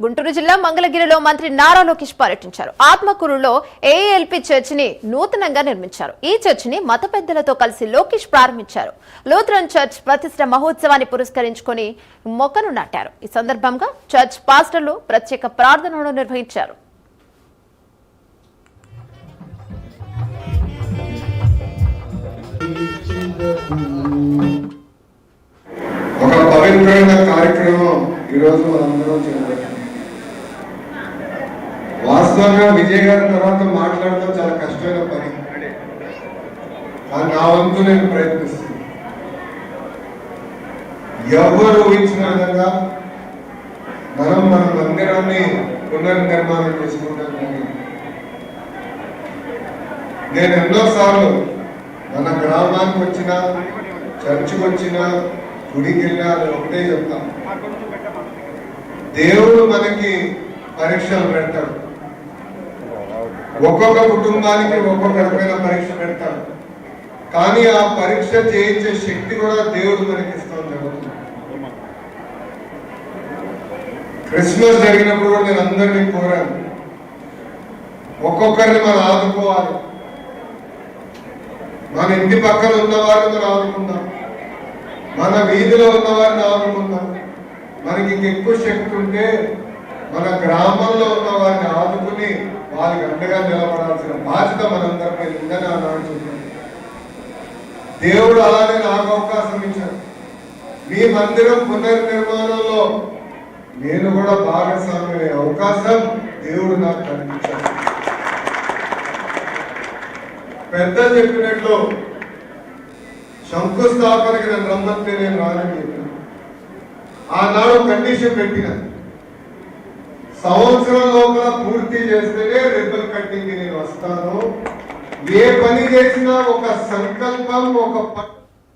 గుంటూరు జిల్లా మంగళగిరిలో మంత్రి నారా లోకేష్ పర్యటించారు. ఆత్మకూరులో ఏఎల్పీ చర్చిని నూతనంగా నిర్మించారు. ఈ చర్చిని మత పెద్దలతో కలిసి లోకేష్ ప్రారంభించారు. లూథరన్ చర్చ్ ప్రతిష్ఠ మహోత్సవాన్ని పురస్కరించుకొని మొక్కను నాటారు. ఈ సందర్భంగా చర్చ్ పాస్టర్లు ప్రత్యేక ప్రార్థనలు నిర్వహించారు. ఒక పవిత్రమైన కార్యక్రమం ఈరోజు మనందరం చేయబోతున్నాం. వాస్తవంగా విజయ్ గారి తర్వాత మాట్లాడడం చాలా కష్టమైన పని, కానీ నా వంతు నేను ప్రయత్నిస్తున్నాను. ఎవరు ఊహించిన విధంగా మన మందిరాన్ని పునర్నిర్మాణం చేసుకుంటాం. నేను ఎన్నోసార్లు మన గ్రామానికి వచ్చిన, చర్చికి వచ్చిన, గుడికి వెళ్ళినా ఒకటే చెప్తాం, దేవుడు మనకి పరీక్షలు పెడతాడు. ఒక్కొక్క కుటుంబానికి ఒక్కొక్క రకమైన పరీక్ష పెడతాడు. కానీ ఆ పరీక్ష చేయించే శక్తి కూడా దేవుడు మనకి ఇస్తాం జరుగుతుంది. క్రిస్మస్ జరిగినప్పుడు కూడా నేను అందరినీ కోరాను, ఒక్కొక్కరిని మనం ఆదుకోవాలి. మన ఇంటి పక్కన ఉన్నవారిని మనం ఆదుకుందాం, మన వీధిలో ఉన్నవారిని ఆదుకుందాం. మనకి ఇంకెక్కువ శక్తి ఉంటే మన గ్రామంలో ఉన్న వారిని ఆదుకుని వాళ్ళకి అండగా నిలబడాల్సిన బాధ్యత మనందరిపై ఉందని ఆనాడు చూశాను. దేవుడు అలానే నాకు అవకాశం ఇచ్చాడు. మీ మందిరం పునర్నిర్మాణంలో నేను కూడా భాగస్వామ్య అవకాశం దేవుడు నాకు కల్పించాడు. పెద్దలు చెప్పినట్లు శంకుస్థాపనకి నన్ను రమ్మంటే నేను రానని చెప్పాను. ఆనాడు కండిషన్ పెట్టిన, సంవత్సరం లోపల పూర్తి చేస్తేనే రిబ్బన్ కట్టింగ్ నేను వస్తాను. ఏ పని చేసినా ఒక సంకల్పం, ఒక